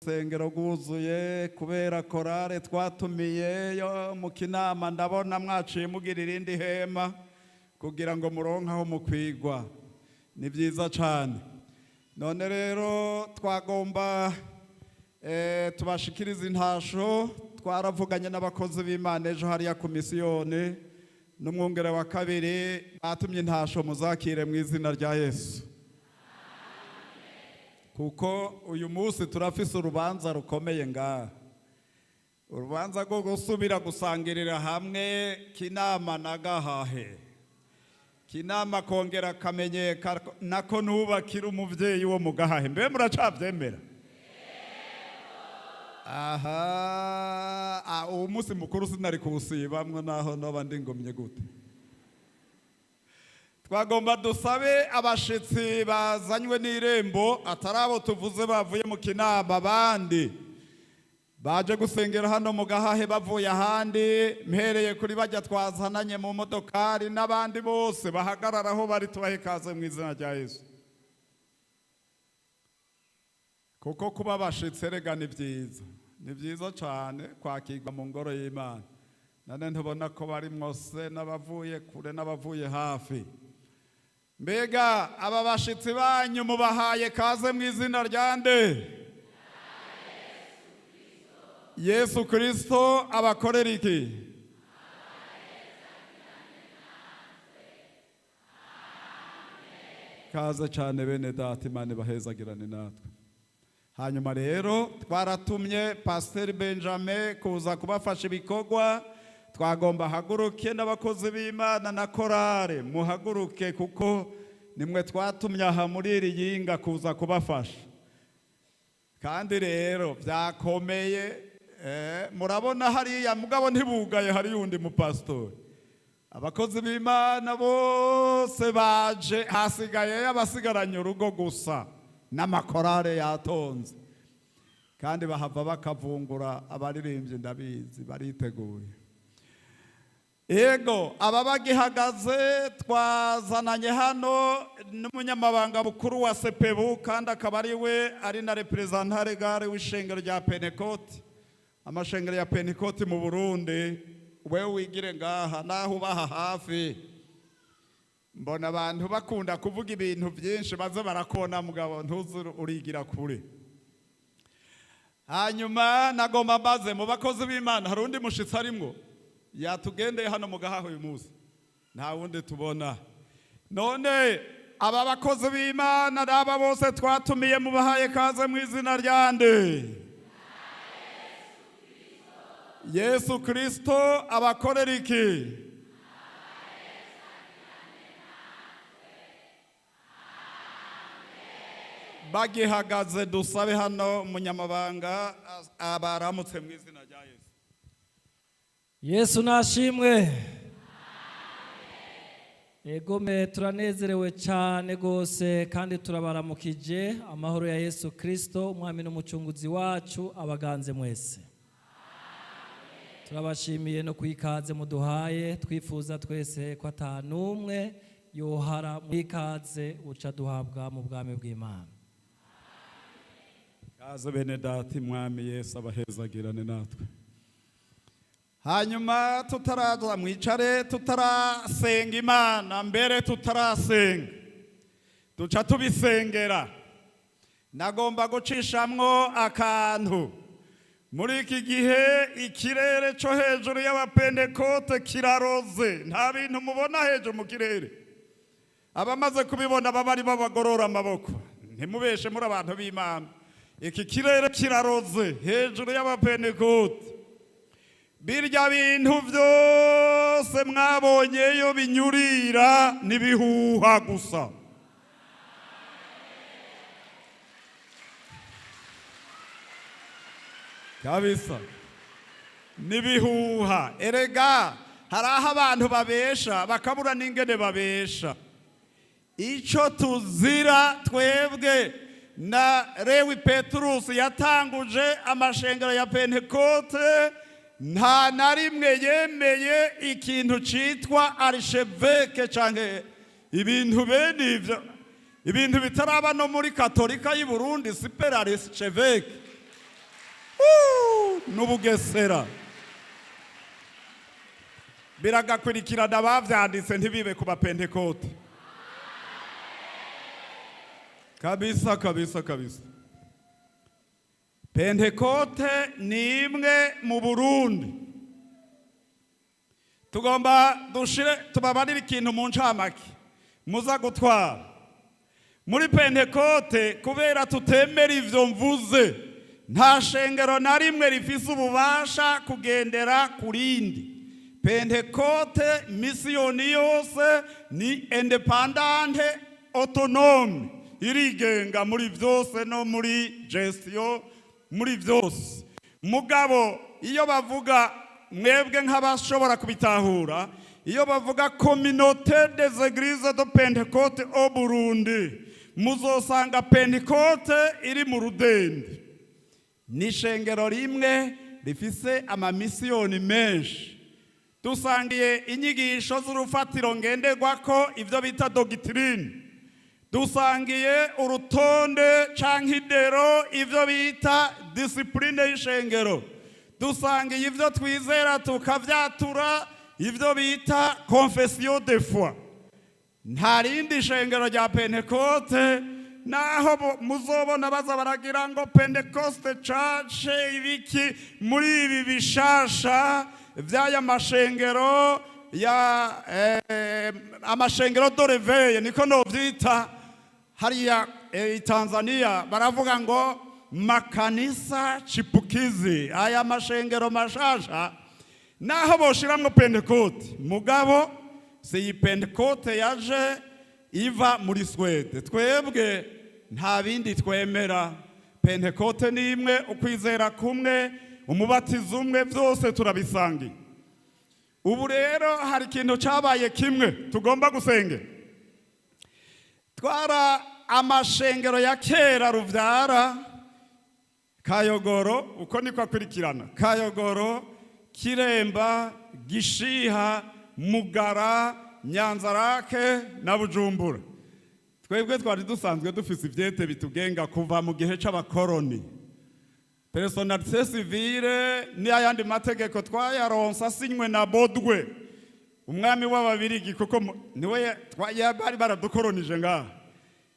urusengero rwuzuye kubera korale twatumiye yo mu kinama. Ndabona mwaciye mugira irindi hema kugira ngo muronke aho mukwigwa. Ni byiza cyane. None rero twagomba tubashikiriza intasho. Twaravuganye n'abakozi b'Imana ejo hariya ku misiyone n'umwungere wa kabiri batumye intasho muzakire mu izina rya Yesu. Kuko uyu munsi turafise urubanza rukomeye ngaha. Urubanza rwo gusubira gusangirira hamwe Kinama na Gahahe. Kinama kongera kamenyeka nako nubakira umuvyeyi wo mu Gahahe. Mbe muracavyemera? Aha, uwo munsi mukuru sinari kuwusibamwe naho n'abandi ngomye gute. Twagomba dusabe abashitsi bazanywe n'Irembo atarabo tuvuze bavuye mu Kinama, abandi baje gusengera hano mu Gahahe bavuye ahandi, mpereye kuri bajya twazananye mu modokari n'abandi bose bahagararaho bari tubahe ikaze mu izina rya Yesu. Kuko kuba abashitsi rega ni byiza. Ni byiza cyane kwakirwa mu ngoro y'Imana. Nane ntubona ko bari mwose n'abavuye kure n'abavuye hafi. Mbega aba bashitsi banyu mubahaye kaze mu izina rya nde? Yesu Kristo abakorera iki? Kaze cyane bene data, Imana bahezagirane natwe. Hanyuma rero twaratumye Pastor Benjamin kuza kubafasha ibikorwa. Twagomba haguruke n'abakozi b'Imana na korale muhaguruke kuko nimwe twatumye aha muri iri yinga kuza kubafasha. Kandi rero byakomeye, murabona hariya mugabo ntibugaye hari yundi mu pastor. Abakozi b'Imana bose baje, hasigaye abasigaranye urugo gusa n'amakorale yatonze. Kandi bahava bakavungura abaririmbyi ndabizi bariteguye. Ego aba bagihagaze twazananye hano n'umunyamabanga mukuru wa sepebu kandi akaba ari we ari na representante gare w'ishengero rya Pentecote. Amashengero ya Pentecote mu Burundi, wewe wigire ngaha naho ubaha hafi. Mbona abantu bakunda kuvuga ibintu byinshi baze barakona mugabo ntuzuru urigira kure. Hanyuma nagomba mbaze mu bakozi b'Imana hari undi mushitsi arimwo yatugendeye hano mu Gahahe uyu munsi? Nta wundi tubona. None aba bakozi b'Imana n'aba bose twatumiye mubahaye kaze mu izina rya nde? Yesu Kristo abakorera iki? Bagihagaze dusabe hano umunyamabanga abaramutse mu izina rya Yesu. Yesu nashimwe. Egome turanezerewe cyane gose kandi turabaramukije. Amahoro ya Yesu Kristo umwami n'umucunguzi wacu abaganze mwese. Turabashimiye no kwikaze muduhaye, twifuza twese ko atanumwe yohara mwikaze uca duhabwa mu bwami bw'Imana. Kaze bene data, mwami Yesu abahezagirane natwe. Hanyuma tutaraza mwicare tutarasenga Imana, mbere tutarasenga duca tubisengera. Nagomba gucishamwo akantu. Muri iki gihe ikirere cyo hejuru y'abapentekote kiraroze, nta bintu mubona hejuru mu kirere. Abamaze kubibona babari babagorora amaboko. Ntimubeshe muri abantu b'Imana. Iki kirere kiraroze hejuru y'abapentekote. Birya bintu byose mwabonyeyo binyurira nibihuha gusa. Kabisa nibihuha. Erega hari aho abantu babesha bakabura n'ingene babesha. Ico tuzira twebwe na Rewi Petrus yatanguje amashengero ya Pentecote, nta na rimwe yemeye ikintu citwa archevêque canke ibintu bene ivyo, ibintu bitaraba no muri Katolika y'u Burundi super archevêque. n'ubugesera biragakurikirana bavyanditse ntibibe ku Pentecote. Kabisa kabisa kabisa. Pentecote ni imwe mu Burundi. Tugomba tubabarira ikintu mu ncamake muza gutwara. Muri Pentecote kubera tutemera ivyo mvuze, nta shengero na rimwe rifise ububasha kugendera kurindi. Pentecote misiyoni yose ni independante autonome, irigenga muri vyose no muri gestion muri vyose. Mugabo iyo bavuga mwebwe nk'abashobora kubitahura, iyo bavuga communauté des églises de Pentecote au Burundi, muzosanga Pentecote iri mu Rudende. Ni shengero rimwe rifise amamisiyoni menshi. Dusangiye inyigisho z'urufatiro ngenderwako ivyo bita doctrine. Dusangiye urutonde canke idero ivyo bita discipline y'ishengero. Dusangiye ivyo twizera tukavyatura ivyo bita confession de foi. Nta rindi shengero rya Pentecote naho muzobona baza baragira ngo Pentecoste Church ibiki muri ibi bishasha vyaya mashengero ya amashengero doreveye niko no vyita hariya Tanzania baravuga ngo makanisa chipukizi. Aya mashengero mashasha naho boshiramwo Pentecote, mugabo si Pentecote yaje iva muri Swede. Twebwe nta bindi twemera. Pentecote ni imwe, ukwizera kumwe, umubatizo umwe, vyose turabisangiye. Ubu rero hari ikintu cabaye kimwe tugomba gusenge. Twara amashengero ya kera ruvyara Kayogoro, uko niko akurikirana. Kayogoro, Kiremba, Gishiha, Mugara, Nyanzarake na Bujumbura. Twebwe twari dusanzwe dufise ivyete bitugenga kuva mu gihe c'abakoroni. Personnalité civile ni ayandi mategeko twayaronsa sinywe na Bodwe, umwami w'Ababirigi, kuko niwe bari baradukoronije ngaha.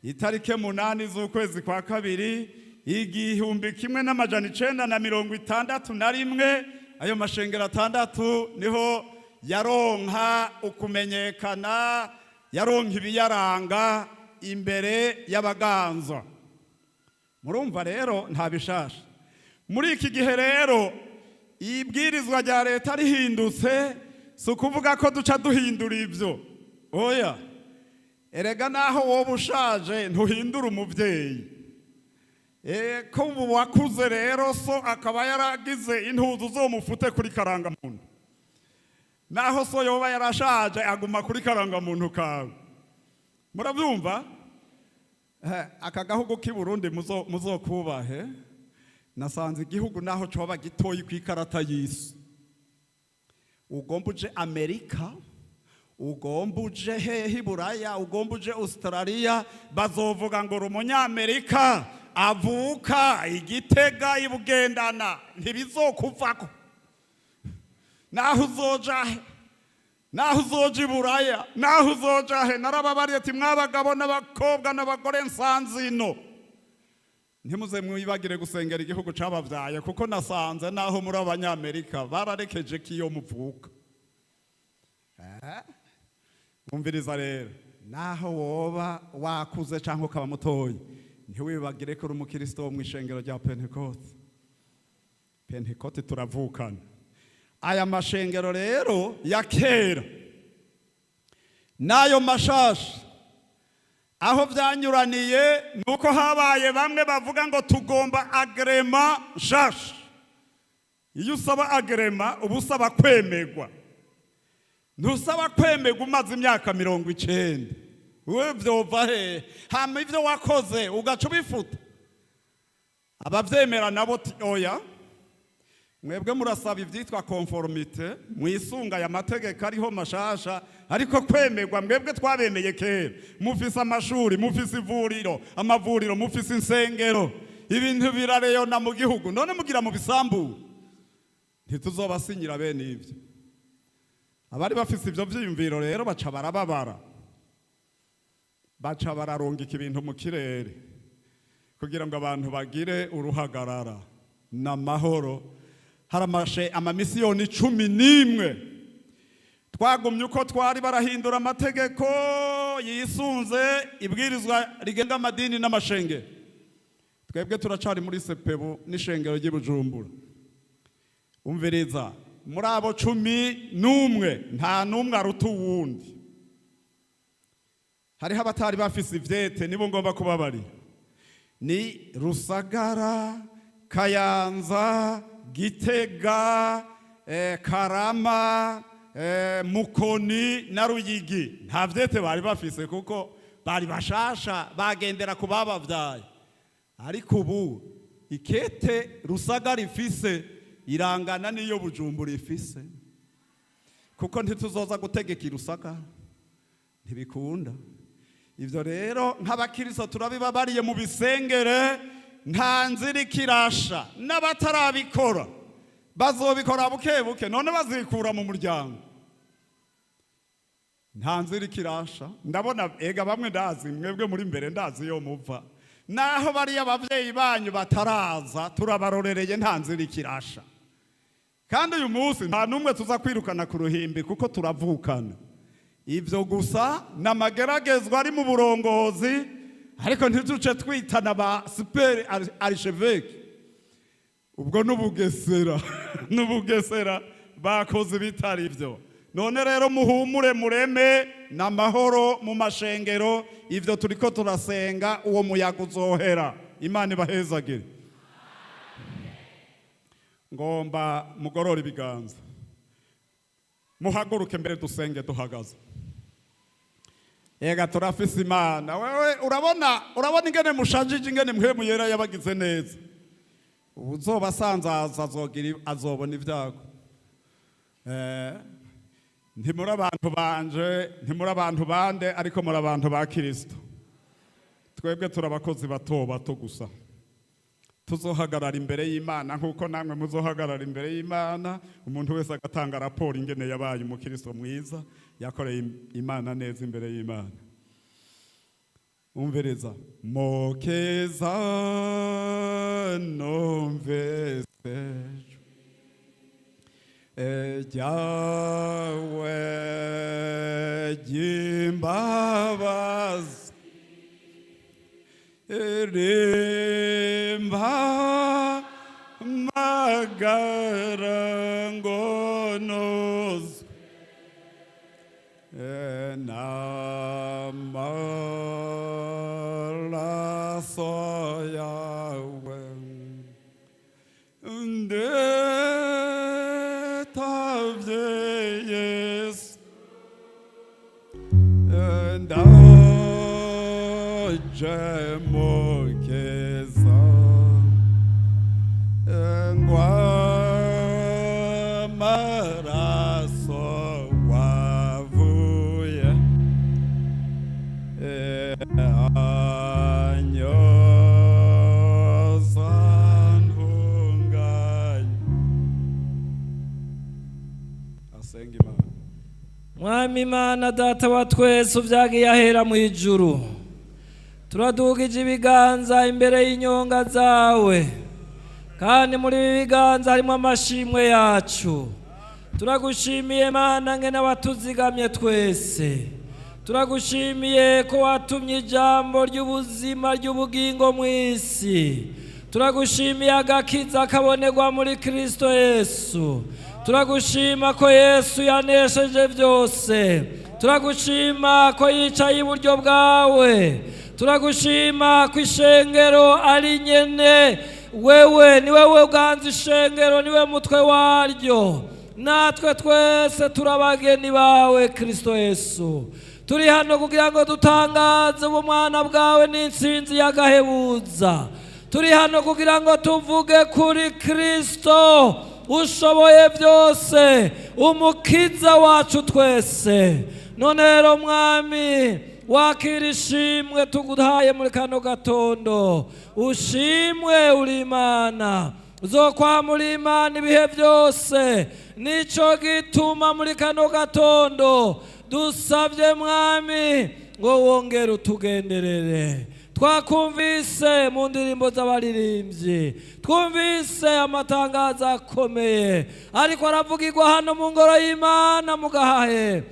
Itarike 8 z'ukwezi kwa kabiri 1961, ayo mashengero 6 niho yaronka ukumenyekana, yaronka ibiyaranga imbere y'abaganzwa. Murumva rero nta bishasha. Muri iki gihe rero ibwirizwa rya leta rihindutse, si ukuvuga ko duca duhindura ivyo. Oya, erega naho wowe ushaje ntuhindura umuvyeyi. Ko ubu wakuze rero so akaba yaragize intuzu uzomufute kuri karangamuntu. Naho so yoba yarashaje aguma kuri karangamuntu kawe. Murabyumva? Aka gahugu k'i Burundi muzokubahe. Nasanze igihugu naho coba gitoyi kwikarata y'isi. Ugomba uje Amerika, ugomba uje hehe Buraya, ugomba uje Australia, bazovuga ngo umunyamerika avuka Igitega ibugendana, ntibizokuvako. Naho uzoja Buraya, naho uzoja he, narababariye ati mwabagabo n'abakobwa n'abagore nsanzino, ntimuze mwibagire gusengera igihugu cabavyaye, kuko nasanze naho muri abanyamerika bararekeje kiyo muvuka. Umviriza rero, naho woba wakuze canke ukaba mutoyi, ntiwibagire ko uri umukristo wo mw'ishengero rya Pentecote. Pentecote turavukana. Aya mashengero rero ya kera nayo mashasha aho vyanyuraniye nuko habaye bamwe bavuga ngo tugomba agrema shasha. Iyo usaba agrema uba usaba kwemegwa. Ntusaba kwemegwa umaze imyaka 90. Wewe vyova he? Hama ivyo wakoze ugaca ubifuta. Abavyemera nabo oya, mwebwe murasaba ivyitwa conformité, mwisunga ya mategeko ariho mashasha, ariko kwemegwa mwebwe twabemeye kera. Mufise amashuri, mufise ivuriro, amavuriro, mufise insengero, ibintu birareyona mu gihugu, none mugira mu bisambu. ntituzobasinyira bene ibyo. Abari bafise ibyo vyiyumviro rero baca barababara, baca bararungika ibintu mu kirere kugira ngo abantu bagire uruhagarara n'amahoro. Haramashe amamisiyoni 11 twagumye uko twari barahindura amategeko yisunze ibwirizwa rigenga amadini n'amashengero. Twebwe turacari muri sepebu n'ishengero ry'Ibujumbura. Umviriza, muri abo 11 nta numwe aruta uwundi. Hariho abatari bafise ivyete, nibo ngomba kubabarira. Ni Rusagara, Kayanza, Gitega, Karama, Mukoni na Ruyigi. Nta vyete bari bafise kuko bari bashasha bagendera ku babavyaye. Ariko ubu ikete Rusagara ifise irangana niyo Bujumbura ifise, kuko ntituzoza gutegeka Rusagara, ntibikunda. Ivyo rero nk'abakiristo turabibabariye mu bisengere, nta nzira ikirasha. N'abatarabikora bazobikora buke buke, none bazikura mu muryango. Nta nzira ikirasha. Ndabona ega bamwe ndazi, mwebwe muri mbere ndazi yo muva, naho bari abavyeyi banyu bataraza turabarorereye, nta nzira ikirasha. Kandi uyu munsi nta numwe tuza kwirukana ku ruhimbi kuko turavukana. Ivyo gusa n'amageragezwa ari mu burongozi, ariko ntituce twitana ba super archevêque. Ubwo n'ubugesera n'ubugesera bakoze bitari ivyo. None rero muhumure mureme n'amahoro mu mashengero. Ivyo turiko turasenga uwo muyaga uzohera. Imana ibahezagire. Ngomba mugorora ibiganza, muhaguruke mbere dusenge duhagaze. Ega turafise Imana. Wewe urabona ingene mushajije, ingene mpwemu yera yabagize neza. Uzobasanzaza azobona ivyago. Ntimuri abantu banje, ntimuri abantu bande, ariko muri abantu ba Kristo. Twebwe turabakozi bato bato gusa. Tuzohagarara imbere y'Imana nkuko namwe muzohagarara imbere y'Imana, umuntu wese agatanga raporo ingene yabaye umukristo mwiza, yakoreye Imana neza imbere y'Imana. Umvereza mokeza nomvese ejawe jimbabaz Irembo magarangonos enamala soyawe ndetavyees ndajemokeza ngwamaraso wavuye anyozantunganye. Asenga Imana. Mwami Imana data wa twese uvyagiye ahera mu ijuru, turadugije ibiganza imbere y'inyonga zawe, kandi muri ibi biganza harimo amashimwe yacu. Turagushimiye Mana ngene watuzigamye twese. Turagushimiye ko watumye ijambo ry'ubuzima ry'ubugingo mu isi. Turagushimiye agakiza kabonerwa muri Kristo Yesu. Turagushima ko Yesu yanesheje byose. Turagushima ko yicaye iburyo bwawe. Turagushima ko ishengero ari nyene wewe, ni wewe uganza ishengero, niwe mutwe waryo. Natwe twese turabageni bawe Kristo Yesu. Turi hano kugira ngo dutangaze ubumwana bwawe n'intsinzi y'agahebuza. Turi hano kugira ngo tuvuge kuri Kristo ushoboye byose, umukiza wacu twese. None rero Mwami, wakira ishimwe tuguhaye muri kano gatondo. Ushimwe uri Imana, uzokwamura Imana ibihe byose. Nico gituma muri kano gatondo dusabye Mwami ngo wongere utugenderere. Twakumvise mu ndirimbo z'abaririmbyi, twumvise amatangazo akomeye ariko aravugirwa hano mu ngoro y'Imana mu Gahahe.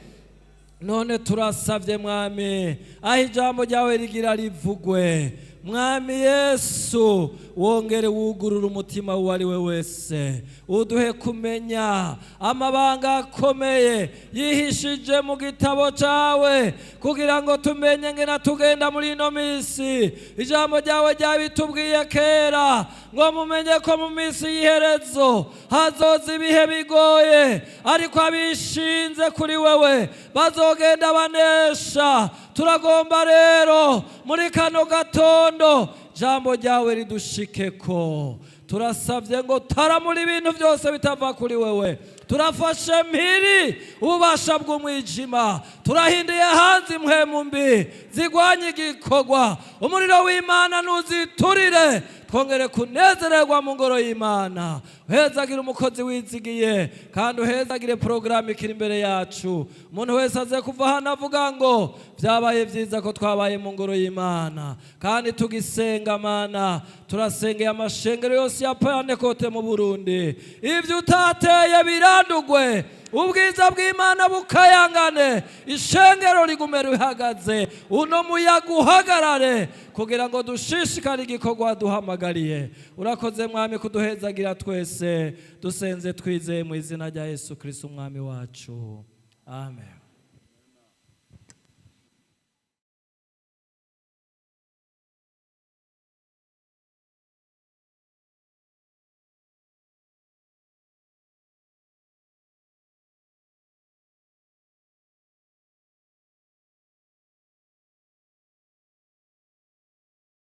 None turasabye Mwami, aho ijambo ryawe rigira rivugwe, Mwami Yesu wongere wugurura umutima w'uwari we wese, uduhe kumenya amabanga akomeye yihishije mu gitabo cyawe, kugira ngo tumenye ngena tugenda muri ino minsi. Ijambo ryawe ryabitubwiye kera ngo mumenye ko mu minsi y'iherezo hazoza ibihe bigoye, ariko abishinze kuri wewe bazogenda banesha. Turagomba rero muri kano gatondo jambo ryawe ridushikeko. Turasabye ngo taramura ibintu byose bitava kuri wewe. Turafashe mpiri ububasha bw'umwijima, turahindiye hanze impwemu mbi zigwanye igikorwa. Umuriro w'Imana nuziturire, twongere kunezererwa mu ngoro y'Imana. Uhezagire umukozi wizigiye, kandi uhezagire porogaramu ikiri imbere yacu. Umuntu wese aze kuva hano avuga ngo byabaye byiza ko twabaye mu ngoro y'Imana, kandi tugisenga Mana. Turasengeye amashengero yose ya Pentecote mu Burundi, ibyo utateye birandugwe, ubwiza bw'Imana bukayangane, ishengero rigume rihagaze, uno muyaga uhagarare, kugira ngo dushishikare igikorwa duhamagariye. Urakoze Mwami kuduhezagira twese, dusenze twizeye mu izina rya Yesu Kristo umwami wacu, amen.